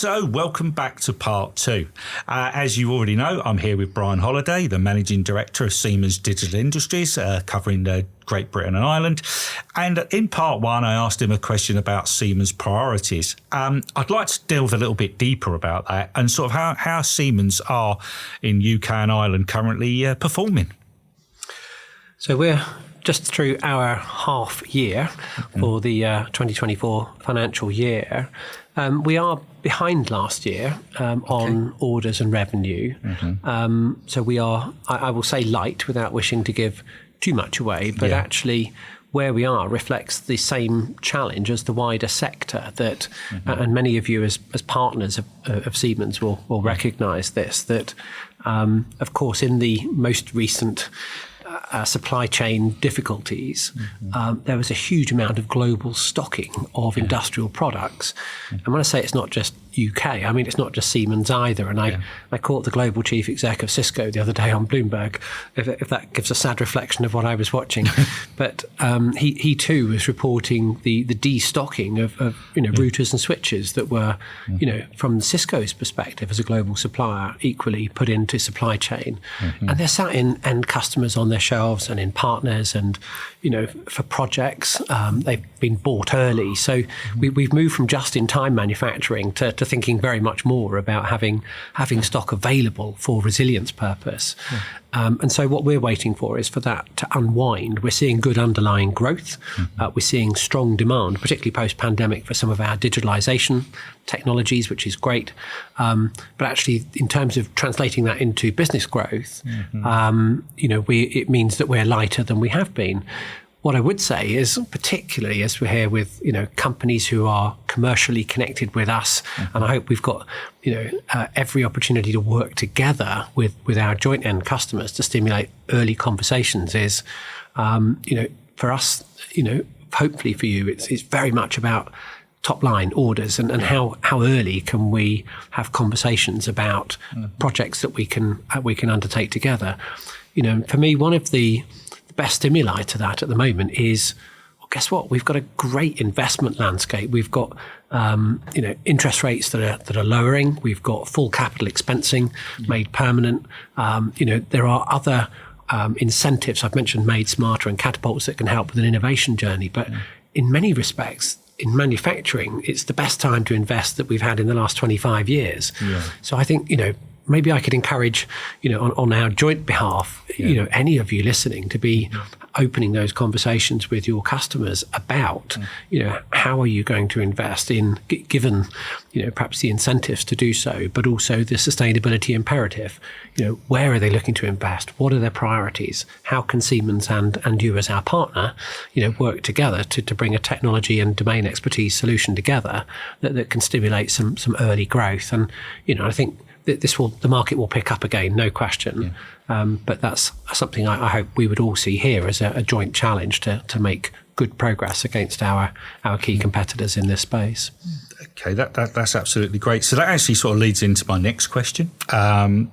So welcome back to part two. As you already know, I'm here with Brian Holliday, the Managing Director of Siemens Digital Industries, covering Great Britain and Ireland. And in part one, I asked him a question about Siemens priorities. I'd like to delve a little bit deeper about that and sort of how Siemens are in UK and Ireland currently performing. So we're just through our half year for the 2024 financial year. We are behind last year on orders and revenue. So we are, I will say, light without wishing to give too much away, but actually where we are reflects the same challenge as the wider sector that, and many of you as partners of Siemens will recognise this, that of course in the most recent supply chain difficulties, there was a huge amount of global stocking of industrial products. And when I say it's not just UK, I mean it's not just Siemens either. And I caught the global chief exec of Cisco the other day on Bloomberg, if that gives a sad reflection of what I was watching. But he too was reporting the destocking of routers and switches that were, from Cisco's perspective as a global supplier, equally put into supply chain. And they're sat in end customers on their shelves and in partners and, for projects, they've been bought early. So we've moved from just-in-time manufacturing to thinking very much more about having stock available for resilience purpose. And so what we're waiting for is for that to unwind. We're seeing good underlying growth. We're seeing strong demand, particularly post-pandemic, for some of our digitalization technologies, which is great. But actually, in terms of translating that into business growth, it means that we're lighter than we have been. What I would say is, particularly as we're here with, companies who are commercially connected with us, and I hope we've got, every opportunity to work together with our joint end customers to stimulate early conversations is, for us, hopefully for you, it's very much about top line orders and how early can we have conversations about projects that we can undertake together. For me, one of the best stimuli to that at the moment is, well, guess what? We've got a great investment landscape. We've got, interest rates that are lowering. We've got full capital expensing made permanent. There are other incentives. I've mentioned Made Smarter and catapults that can help with an innovation journey. But in many respects, in manufacturing, it's the best time to invest that we've had in the last 25 years. So I think, maybe I could encourage, on our joint behalf, any of you listening to be opening those conversations with your customers about, how are you going to invest in, given, perhaps the incentives to do so, but also the sustainability imperative. Where are they looking to invest? What are their priorities? How can Siemens and you as our partner, work together to bring a technology and domain expertise solution together that can stimulate some early growth? And, I think the market will pick up again, no question. But that's something I hope we would all see here as a joint challenge to make good progress against our key competitors in this space. Okay, that's absolutely great. So that actually sort of leads into my next question. I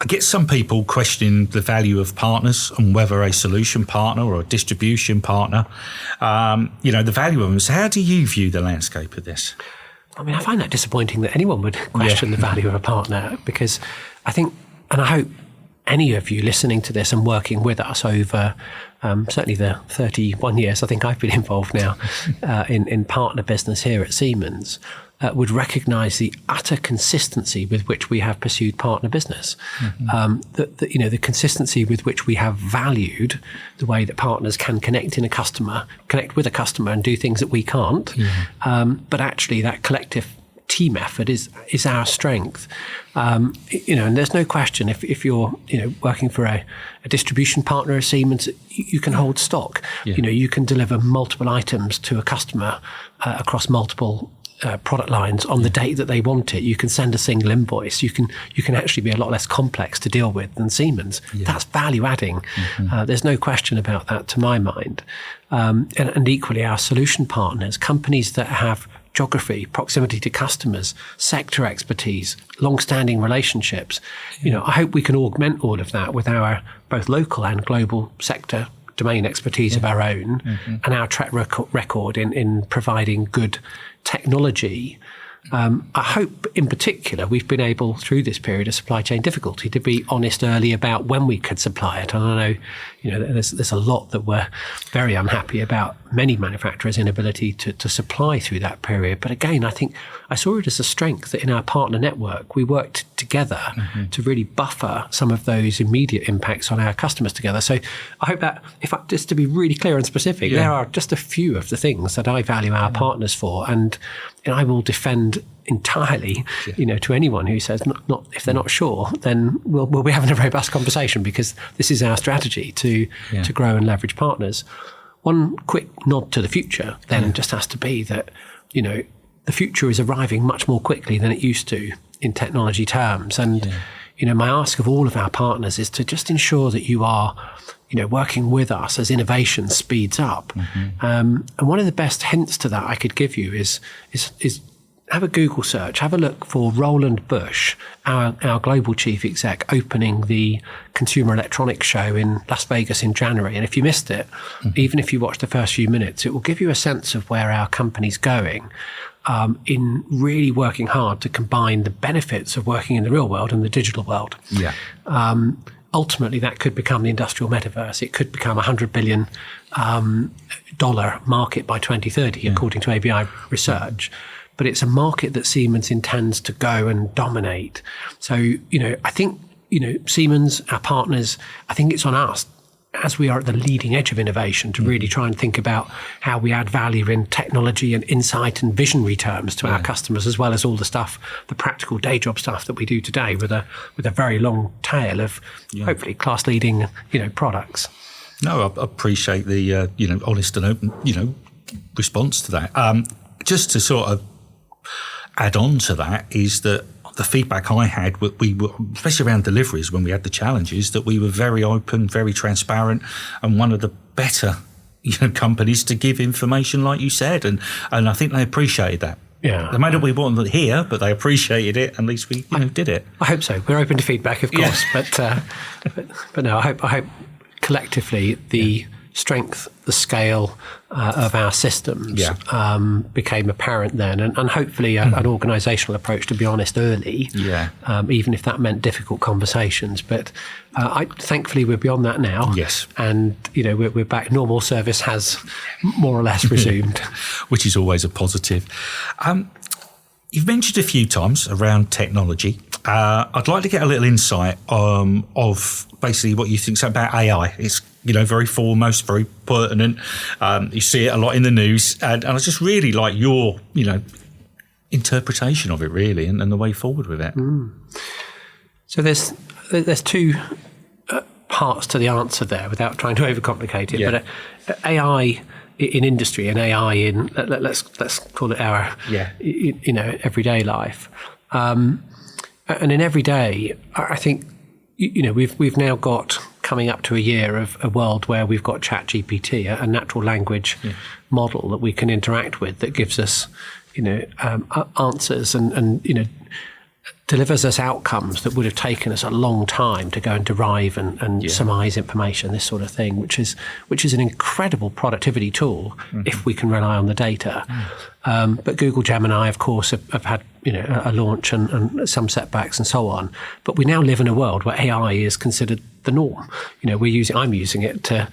get some people questioning the value of partners and whether a solution partner or a distribution partner, the value of them. So how do you view the landscape of this? I mean, I find that disappointing that anyone would question the value of a partner, because I think, and I hope any of you listening to this and working with us over certainly the 31 years I think I've been involved now in partner business here at Siemens, would recognise the utter consistency with which we have pursued partner business. The consistency with which we have valued the way that partners can connect with a customer and do things that we can't. But actually that collective team effort is our strength. And there's no question if you're working for a distribution partner of Siemens, you can hold stock. You can deliver multiple items to a customer across multiple product lines on the date that they want it. You can send a single invoice. You can actually be a lot less complex to deal with than Siemens. That's value adding. There's no question about that to my mind. And equally, our solution partners, companies that have geography, proximity to customers, sector expertise, long-standing relationships. I hope we can augment all of that with our both local and global sector domain expertise of our own and our track record in providing good technology I hope, in particular, we've been able, through this period of supply chain difficulty, to be honest early about when we could supply it. And I know, there's a lot that we're very unhappy about, many manufacturers' inability to supply through that period. But again, I think I saw it as a strength that in our partner network, we worked together to really buffer some of those immediate impacts on our customers together. So I hope that, just to be really clear and specific, there are just a few of the things that I value our partners for, and I will defend entirely, to anyone who says not if they're not sure, then we'll be having a robust conversation, because this is our strategy to grow and leverage partners. One quick nod to the future then just has to be that, the future is arriving much more quickly than it used to in technology terms. And, my ask of all of our partners is to just ensure that you are, working with us as innovation speeds up. And one of the best hints to that I could give you is have a Google search, have a look for Roland Bush, our global chief exec, opening the Consumer Electronics Show in Las Vegas in January. And if you missed it, even if you watch the first few minutes, it will give you a sense of where our company's going in really working hard to combine the benefits of working in the real world and the digital world. Ultimately, that could become the industrial metaverse. It could become $100 billion market by 2030, according to ABI research. But it's a market that Siemens intends to go and dominate. So, I think, Siemens, our partners, I think it's on us, as we are at the leading edge of innovation, to really try and think about how we add value in technology and insight and visionary terms to our customers, as well as all the stuff, the practical day job stuff that we do today with a very long tail of hopefully class leading, products. No, I appreciate the, honest and open, response to that. Just to sort of add on to that is that the feedback I had, we were, especially around deliveries when we had the challenges, that we were very open, very transparent, and one of the better companies to give information, like you said, and I think they appreciated that. They made it we wanted to hear, but they appreciated it. At least we did it. I hope so. We're open to feedback, of course, but no, I hope collectively the strength, the scale of our systems became apparent then, and hopefully an organisational approach, to be honest, early, even if that meant difficult conversations. But thankfully we're beyond that now. And we're back. Normal service has more or less resumed, which is always a positive. You've mentioned a few times around technology. I'd like to get a little insight of basically what you think about AI. It's very foremost, very pertinent. You see it a lot in the news, and I just really like your interpretation of it, really, and the way forward with it. So there's two parts to the answer there, without trying to overcomplicate it. But AI in industry and AI in let's call it our everyday life. And in everyday, I think we've now got coming up to a year of a world where we've got ChatGPT, a natural language model that we can interact with, that gives us answers and delivers us outcomes that would have taken us a long time to go and derive and surmise information, this sort of thing, which is an incredible productivity tool if we can rely on the data. But Google Gemini, of course, have had a launch and some setbacks and so on. But we now live in a world where AI is considered the norm. I'm using it to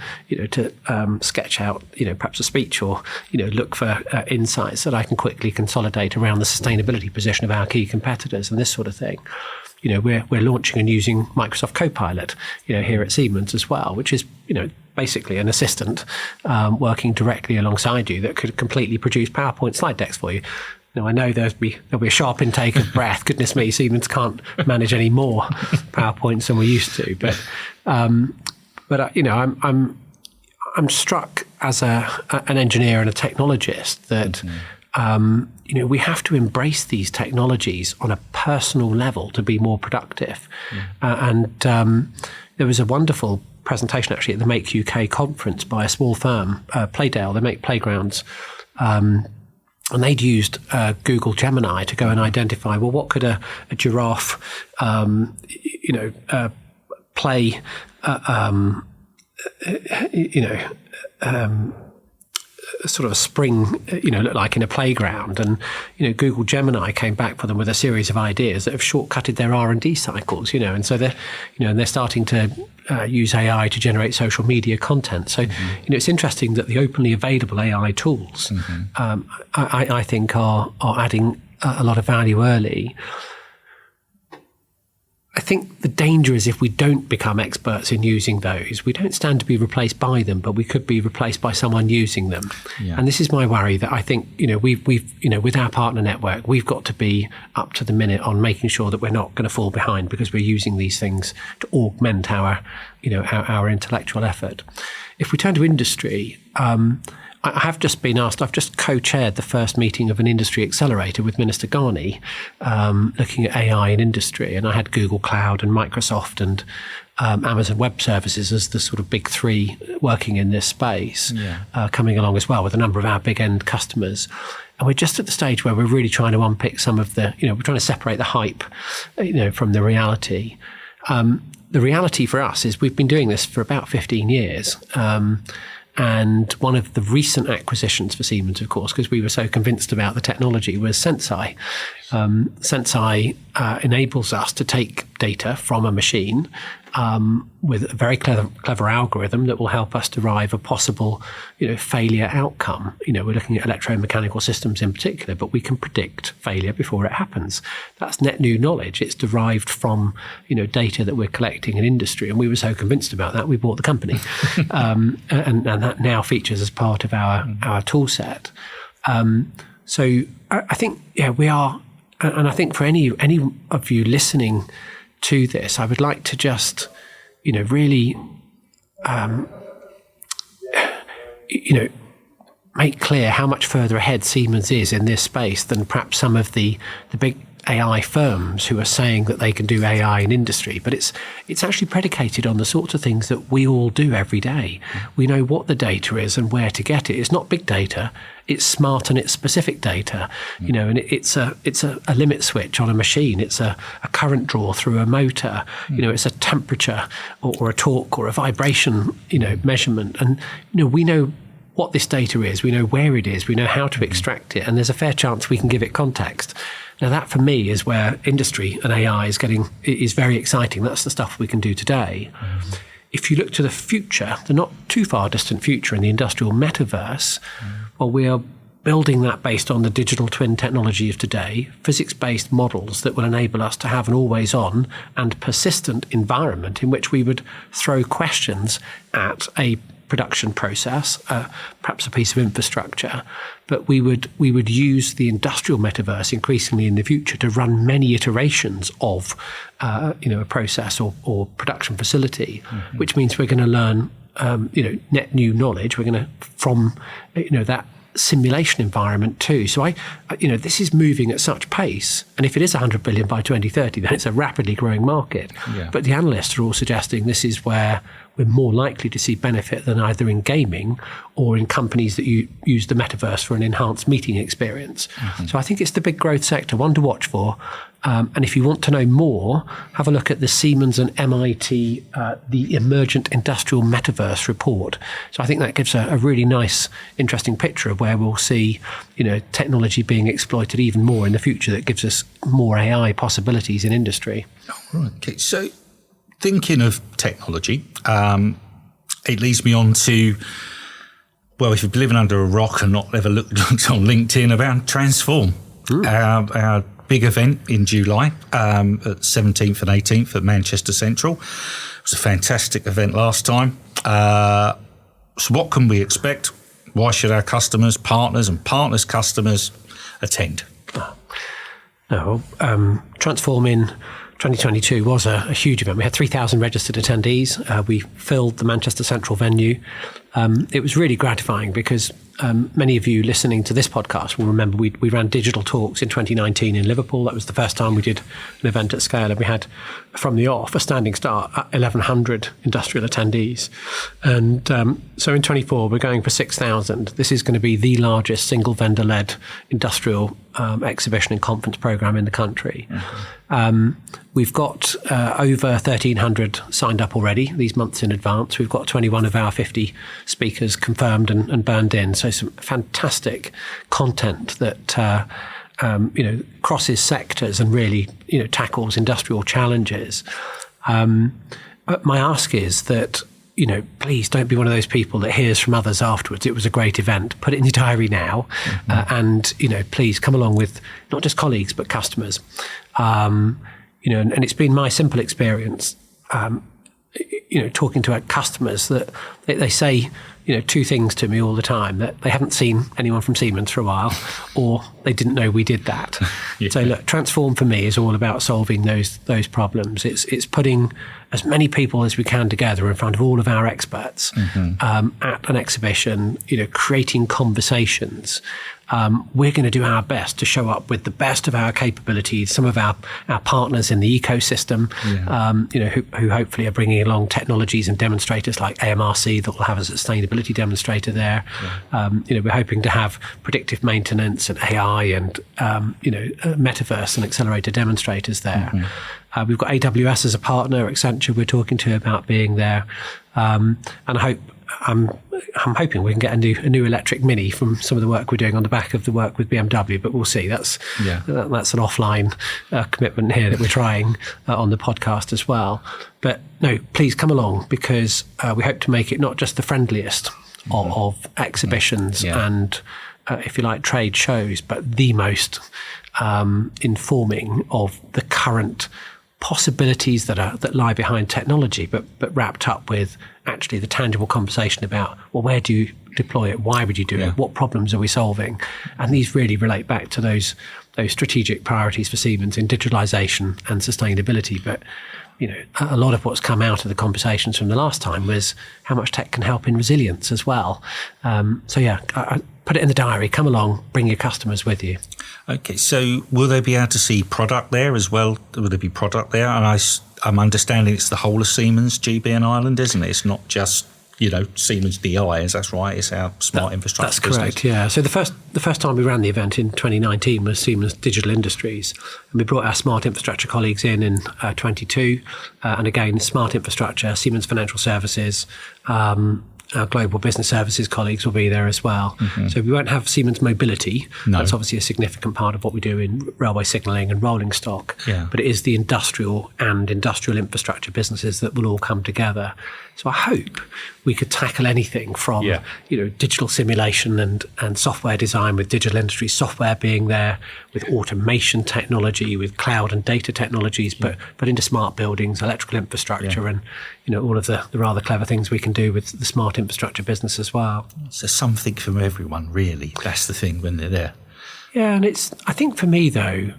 sketch out perhaps a speech, or look for insights that I can quickly consolidate around the sustainability position of our key competitors and this sort of thing. We're launching and using Microsoft Copilot here at Siemens as well, which is basically an assistant working directly alongside you that could completely produce PowerPoint slide decks for you. Now, I know there'll be a sharp intake of breath. Goodness me, Siemens can't manage any more PowerPoints than we used to. But I'm struck as an engineer and a technologist that we have to embrace these technologies on a personal level to be more productive. And there was a wonderful presentation actually at the Make UK conference by a small firm, Playdale. They make playgrounds. And they'd used Google Gemini to go and identify, well, what could a giraffe, play, sort of a spring, looked like in a playground. And, Google Gemini came back for them with a series of ideas that have shortcutted their R&D cycles, and so they're starting to use AI to generate social media content. So, it's interesting that the openly available AI tools, I think, are adding a lot of value early. I think the danger is if we don't become experts in using those, we don't stand to be replaced by them, but we could be replaced by someone using them. Yeah. And this is my worry, that I think, we've with our partner network, we've got to be up to the minute on making sure that we're not going to fall behind, because we're using these things to augment our intellectual effort. If we turn to industry, I have just been asked, I've just co-chaired the first meeting of an industry accelerator with Minister Ghani, looking at AI in industry. And I had Google Cloud and Microsoft and Amazon Web Services as the sort of big three working in this space, coming along as well with a number of our big end customers. And we're just at the stage where we're really trying to unpick some of the, we're trying to separate the hype, from the reality. The reality for us is we've been doing this for about 15 years. And one of the recent acquisitions for Siemens, of course, because we were so convinced about the technology, was Sensei. Sensei enables us to take data from a machine with a very clever algorithm that will help us derive a possible, failure outcome. We're looking at electromechanical systems in particular, but we can predict failure before it happens. That's net new knowledge. It's derived from, data that we're collecting in industry. And we were so convinced about that, we bought the company. and that now features as part of our tool set. So I think, we are, and I think for any of you listening to this, I would like to just, really, make clear how much further ahead Siemens is in this space than perhaps some of the big AI firms who are saying that they can do AI in industry. But it's actually predicated on the sorts of things that we all do every day. We know what the data is and where to get it. It's not big data. It's smart and it's specific data, and it's a limit switch on a machine. It's a current draw through a motor. It's a temperature or a torque or a vibration, measurement. And, we know what this data is. We know where it is. We know how to extract it. And there's a fair chance we can give it context. Now, that for me is where industry and AI is very exciting. That's the stuff we can do today. If you look to the future, the not too far distant future in the industrial metaverse, well, we are building that based on the digital twin technology of today, physics-based models that will enable us to have an always-on and persistent environment in which we would throw questions at a production process, perhaps a piece of infrastructure, but we would use the industrial metaverse increasingly in the future to run many iterations of a process or production facility, which means we're going to learn net new knowledge. We're going to from that simulation environment too. So this is moving at such pace, and if it is 100 billion by 2030, then it's a rapidly growing market. But the analysts are all suggesting this is where we're more likely to see benefit than either in gaming or in companies that use the metaverse for an enhanced meeting experience. So I think it's the big growth sector, one to watch for. And if you want to know more, have a look at the Siemens and MIT, the Emergent Industrial Metaverse report. So I think that gives a really nice, interesting picture of where we'll see, technology being exploited even more in the future that gives us more AI possibilities in industry. Oh, right. Okay. So thinking of technology, it leads me on to, well, if you've been living under a rock and not ever looked on LinkedIn, about Transform, our big event in July, at 17th and 18th at Manchester Central. It was a fantastic event last time. So what can we expect? Why should our customers, partners and partners' customers attend? Transform in 2022 was a huge event. We had 3,000 registered attendees. We filled the Manchester Central venue. It was really gratifying because many of you listening to this podcast will remember we ran digital talks in 2019 in Liverpool. That was the first time we did an event at scale, and we had from the off a standing start at 1,100 industrial attendees. And so in 24 we're going for 6,000. This is going to be the largest single vendor-led industrial exhibition and conference program in the country. We've got over 1,300 signed up already these months in advance. We've got 21 of our 50 speakers confirmed and burned in. So some fantastic content that crosses sectors and really tackles industrial challenges. But my ask is that please don't be one of those people that hears from others afterwards. It was a great event. Put it in your diary now, and please come along with not just colleagues but customers. And it's been my simple experience, talking to our customers that they say two things to me all the time: that they haven't seen anyone from Siemens for a while, or they didn't know we did that. Yeah. So look, Transform for me is all about solving those problems. It's putting as many people as we can together in front of all of our experts at an exhibition, creating conversations. We're going to do our best to show up with the best of our capabilities, some of our partners in the ecosystem, who hopefully are bringing along technologies and demonstrators like AMRC that will have a sustainability demonstrator there. Yeah. We're hoping to have predictive maintenance and AI and, metaverse and accelerator demonstrators there. We've got AWS as a partner, Accenture we're talking to about being there. And I'm hoping we can get a new electric Mini from some of the work we're doing on the back of the work with BMW, but we'll see. That's an offline commitment here that we're trying on the podcast as well. But no, please come along, because we hope to make it not just the friendliest of exhibitions and, if you like, trade shows, but the most informing of the current possibilities that lie behind technology, but wrapped up with actually the tangible conversation about, well, where do you deploy it? Why would you do it? What problems are we solving? And these really relate back to those strategic priorities for Siemens in digitalization and sustainability. But a lot of what's come out of the conversations from the last time was how much tech can help in resilience as well. I put it in the diary. Come along, bring your customers with you. Okay, so will they be able to see product there as well? Will there be product there? And I'm understanding it's the whole of Siemens GB and Ireland, isn't it? It's not just Siemens DI, is that right? It's our smart infrastructure business. That's correct, yeah. So the first time we ran the event in 2019 was Siemens Digital Industries, and we brought our smart infrastructure colleagues in 22, and again, smart infrastructure, Siemens Financial Services, our global business services colleagues will be there as well. So we won't have Siemens Mobility. No. That's obviously a significant part of what we do in railway signalling and rolling stock. Yeah. But it is the industrial and industrial infrastructure businesses that will all come together. So I hope we could tackle anything from digital simulation and software design, with Digital Industries software being there, with automation technology, with cloud and data technologies, but into smart buildings, electrical infrastructure, and all of the rather clever things we can do with the smart infrastructure business as well. So something from everyone, really. That's the thing when they're there. Yeah, and I think for me though,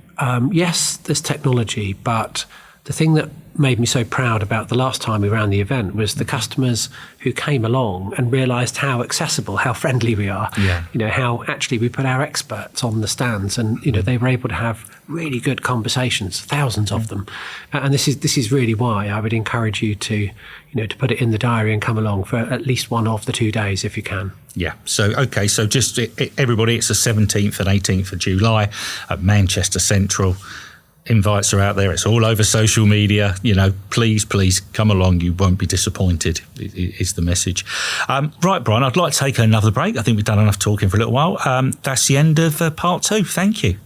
yes, there's technology, but the thing that made me so proud about the last time we ran the event was the customers who came along and realised how accessible, how friendly we are. Yeah. How actually we put our experts on the stands, and they were able to have really good conversations, thousands of them. And this is really why I would encourage you to put it in the diary and come along for at least one of the 2 days if you can. Yeah. So just everybody, it's the 17th and 18th of July at Manchester Central. Invites are out there. It's all over social media. Please come along. You won't be disappointed, is the message. Right, Brian, I'd like to take another break. I think we've done enough talking for a little while. That's the end of part 2. Thank you.